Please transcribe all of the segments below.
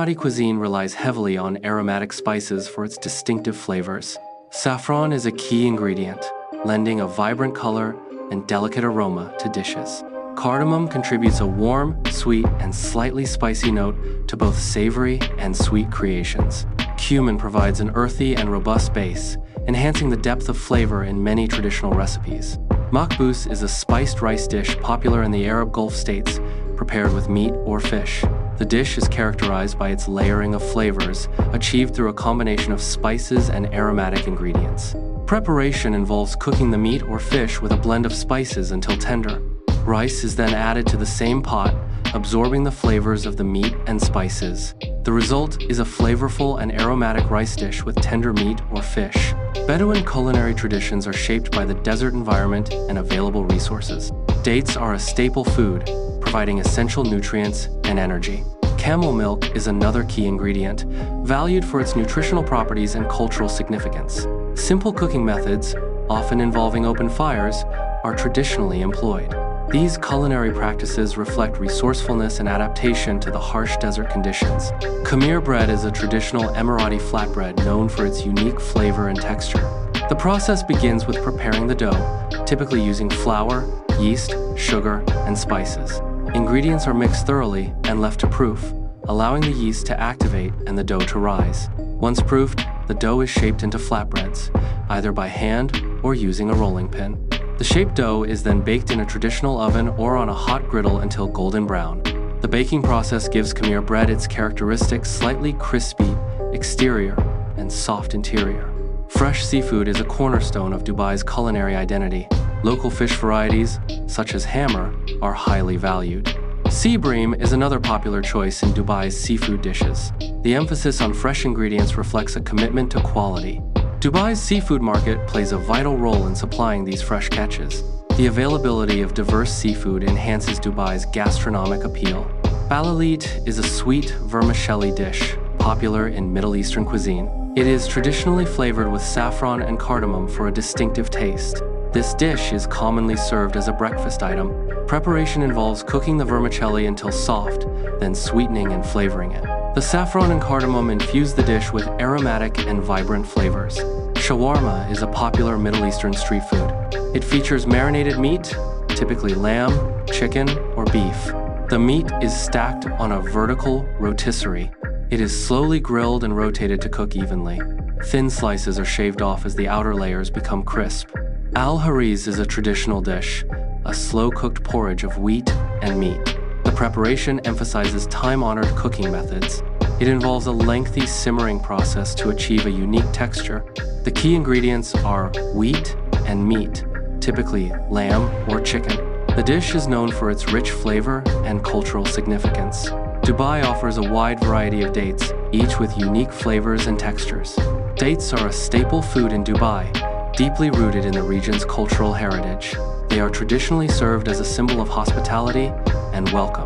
Emirati cuisine relies heavily on aromatic spices for its distinctive flavors. Saffron is a key ingredient, lending a vibrant color and delicate aroma to dishes. Cardamom contributes a warm, sweet, and slightly spicy note to both savory and sweet creations. Cumin provides an earthy and robust base, enhancing the depth of flavor in many traditional recipes. Makbous is a spiced rice dish popular in the Arab Gulf states, prepared with meat or fish. The dish is characterized by its layering of flavors, achieved through a combination of spices and aromatic ingredients. Preparation involves cooking the meat or fish with a blend of spices until tender. Rice is then added to the same pot, absorbing the flavors of the meat and spices. The result is a flavorful and aromatic rice dish with tender meat or fish. Bedouin culinary traditions are shaped by the desert environment and available resources. Dates are a staple food, providing essential nutrients and energy. Camel milk is another key ingredient, valued for its nutritional properties and cultural significance. Simple cooking methods, often involving open fires, are traditionally employed. These culinary practices reflect resourcefulness and adaptation to the harsh desert conditions. Khameer bread is a traditional Emirati flatbread known for its unique flavor and texture. The process begins with preparing the dough, typically using flour, yeast, sugar, and spices. Ingredients are mixed thoroughly and left to proof, allowing the yeast to activate and the dough to rise. Once proofed, the dough is shaped into flatbreads, either by hand or using a rolling pin. The shaped dough is then baked in a traditional oven or on a hot griddle until golden brown. The baking process gives Khameer bread its characteristic slightly crispy exterior and soft interior. Fresh seafood is a cornerstone of Dubai's culinary identity. Local fish varieties, such as hammer, are highly valued. Sea bream is another popular choice in Dubai's seafood dishes. The emphasis on fresh ingredients reflects a commitment to quality. Dubai's seafood market plays a vital role in supplying these fresh catches. The availability of diverse seafood enhances Dubai's gastronomic appeal. Balalit is a sweet vermicelli dish, popular in Middle Eastern cuisine. It is traditionally flavored with saffron and cardamom for a distinctive taste. This dish is commonly served as a breakfast item. Preparation involves cooking the vermicelli until soft, then sweetening and flavoring it. The saffron and cardamom infuse the dish with aromatic and vibrant flavors. Shawarma is a popular Middle Eastern street food. It features marinated meat, typically lamb, chicken, or beef. The meat is stacked on a vertical rotisserie. It is slowly grilled and rotated to cook evenly. Thin slices are shaved off as the outer layers become crisp. Al-Hariz is a traditional dish, a slow-cooked porridge of wheat and meat. The preparation emphasizes time-honored cooking methods. It involves a lengthy simmering process to achieve a unique texture. The key ingredients are wheat and meat, typically lamb or chicken. The dish is known for its rich flavor and cultural significance. Dubai offers a wide variety of dates, each with unique flavors and textures. Dates are a staple food in Dubai, deeply rooted in the region's cultural heritage. They are traditionally served as a symbol of hospitality and welcome.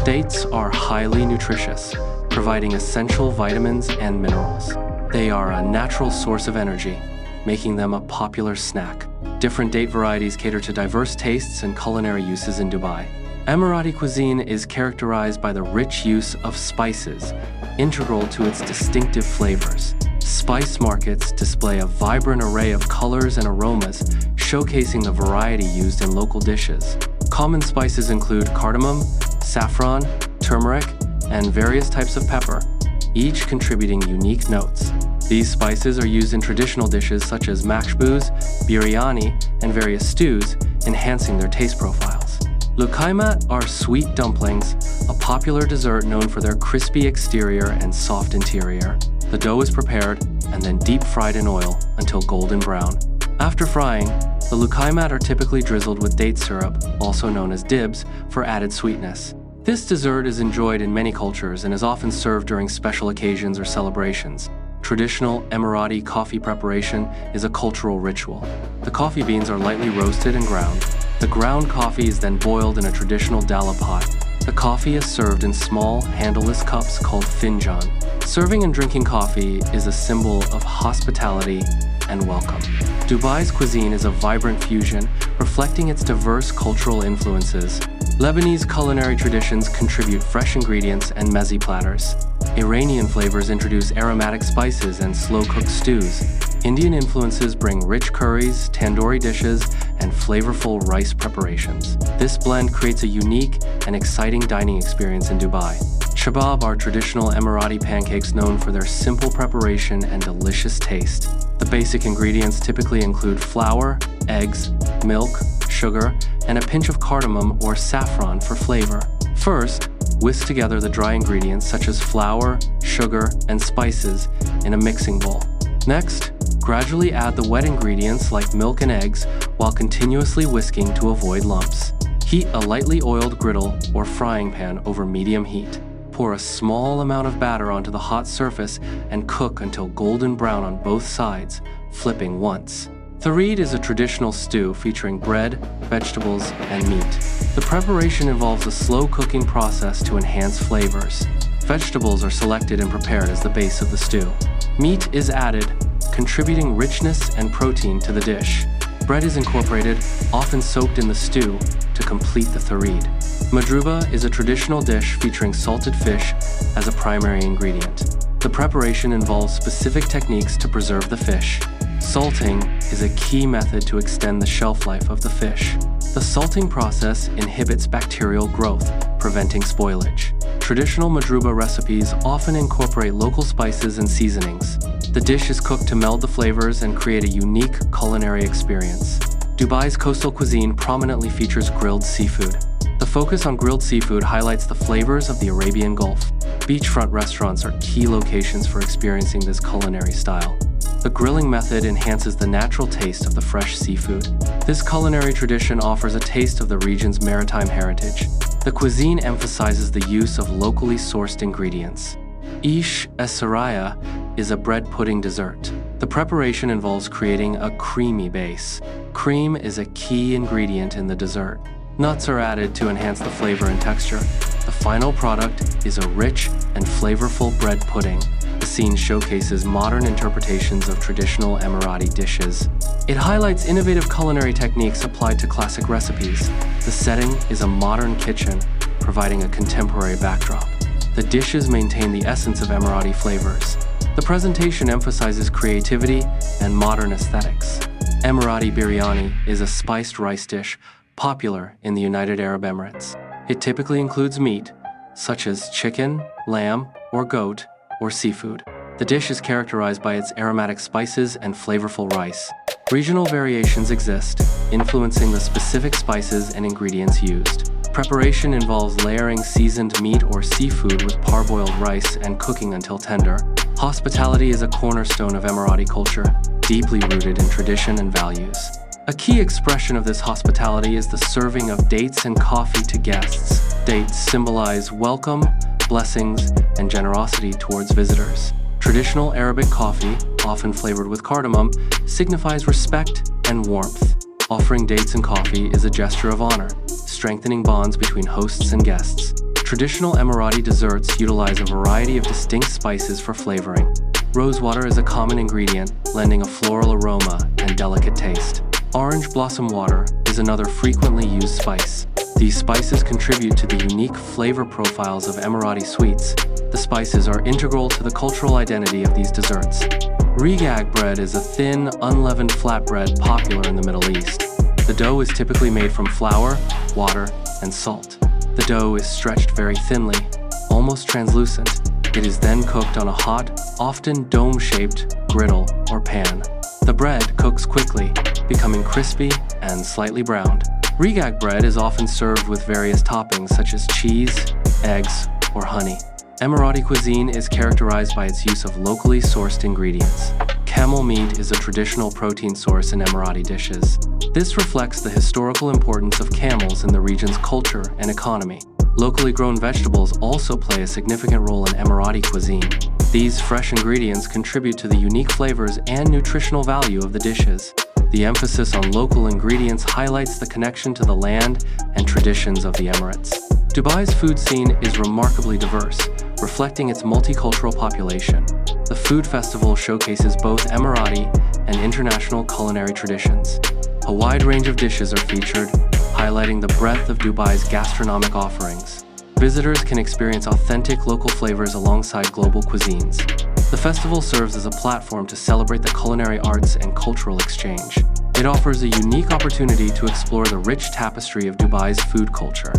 Dates are highly nutritious, providing essential vitamins and minerals. They are a natural source of energy, making them a popular snack. Different date varieties cater to diverse tastes and culinary uses in Dubai. Emirati cuisine is characterized by the rich use of spices, integral to its distinctive flavors. Spice markets display a vibrant array of colors and aromas, showcasing the variety used in local dishes. Common spices include cardamom, saffron, turmeric, and various types of pepper, each contributing unique notes. These spices are used in traditional dishes such as makbous, biryani, and various stews, enhancing their taste profiles. Luqaimat are sweet dumplings, a popular dessert known for their crispy exterior and soft interior. The dough is prepared and then deep fried in oil until golden brown. After frying, the luqaimat are typically drizzled with date syrup, also known as dibs, for added sweetness. This dessert is enjoyed in many cultures and is often served during special occasions or celebrations. Traditional Emirati coffee preparation is a cultural ritual. The coffee beans are lightly roasted and ground. The ground coffee is then boiled in a traditional dalla pot. The coffee is served in small, handleless cups called finjan. Serving and drinking coffee is a symbol of hospitality and welcome. Dubai's cuisine is a vibrant fusion, reflecting its diverse cultural influences. Lebanese culinary traditions contribute fresh ingredients and mezze platters. Iranian flavors introduce aromatic spices and slow-cooked stews. Indian influences bring rich curries, tandoori dishes, and flavorful rice preparations. This blend creates a unique and exciting dining experience in Dubai. Shabab are traditional Emirati pancakes known for their simple preparation and delicious taste. The basic ingredients typically include flour, eggs, milk, sugar, and a pinch of cardamom or saffron for flavor. First, whisk together the dry ingredients such as flour, sugar, and spices in a mixing bowl. Next, gradually add the wet ingredients like milk and eggs while continuously whisking to avoid lumps. Heat a lightly oiled griddle or frying pan over medium heat. Pour a small amount of batter onto the hot surface and cook until golden brown on both sides, flipping once. Tharid is a traditional stew featuring bread, vegetables, and meat. The preparation involves a slow cooking process to enhance flavors. Vegetables are selected and prepared as the base of the stew. Meat is added, contributing richness and protein to the dish. Bread is incorporated, often soaked in the stew, to complete the tharid. Madruba is a traditional dish featuring salted fish as a primary ingredient. The preparation involves specific techniques to preserve the fish. Salting is a key method to extend the shelf life of the fish. The salting process inhibits bacterial growth, preventing spoilage. Traditional madruba recipes often incorporate local spices and seasonings. The dish is cooked to meld the flavors and create a unique culinary experience. Dubai's coastal cuisine prominently features grilled seafood. The focus on grilled seafood highlights the flavors of the Arabian Gulf. Beachfront restaurants are key locations for experiencing this culinary style. The grilling method enhances the natural taste of the fresh seafood. This culinary tradition offers a taste of the region's maritime heritage. The cuisine emphasizes the use of locally sourced ingredients. Ish es-Saraya is a bread pudding dessert. The preparation involves creating a creamy base. Cream is a key ingredient in the dessert. Nuts are added to enhance the flavor and texture. The final product is a rich and flavorful bread pudding. The scene showcases modern interpretations of traditional Emirati dishes. It highlights innovative culinary techniques applied to classic recipes. The setting is a modern kitchen, providing a contemporary backdrop. The dishes maintain the essence of Emirati flavors. The presentation emphasizes creativity and modern aesthetics. Emirati biryani is a spiced rice dish popular in the United Arab Emirates. It typically includes meat, such as chicken, lamb, or goat, or seafood. The dish is characterized by its aromatic spices and flavorful rice. Regional variations exist, influencing the specific spices and ingredients used. Preparation involves layering seasoned meat or seafood with parboiled rice and cooking until tender. Hospitality is a cornerstone of Emirati culture, deeply rooted in tradition and values. A key expression of this hospitality is the serving of dates and coffee to guests. Dates symbolize welcome, blessings, and generosity towards visitors. Traditional Arabic coffee, often flavored with cardamom, signifies respect and warmth. Offering dates and coffee is a gesture of honor, strengthening bonds between hosts and guests. Traditional Emirati desserts utilize a variety of distinct spices for flavoring. Rosewater is a common ingredient, lending a floral aroma and delicate taste. Orange blossom water is another frequently used spice. These spices contribute to the unique flavor profiles of Emirati sweets. The spices are integral to the cultural identity of these desserts. Regag bread is a thin, unleavened flatbread popular in the Middle East. The dough is typically made from flour, water, and salt. The dough is stretched very thinly, almost translucent. It is then cooked on a hot, often dome-shaped griddle or pan. The bread cooks quickly, becoming crispy and slightly browned. Regag bread is often served with various toppings such as cheese, eggs, or honey. Emirati cuisine is characterized by its use of locally sourced ingredients. Camel meat is a traditional protein source in Emirati dishes. This reflects the historical importance of camels in the region's culture and economy. Locally grown vegetables also play a significant role in Emirati cuisine. These fresh ingredients contribute to the unique flavors and nutritional value of the dishes. The emphasis on local ingredients highlights the connection to the land and traditions of the Emirates. Dubai's food scene is remarkably diverse, reflecting its multicultural population. The food festival showcases both Emirati and international culinary traditions. A wide range of dishes are featured, highlighting the breadth of Dubai's gastronomic offerings. Visitors can experience authentic local flavors alongside global cuisines. The festival serves as a platform to celebrate the culinary arts and cultural exchange. It offers a unique opportunity to explore the rich tapestry of Dubai's food culture.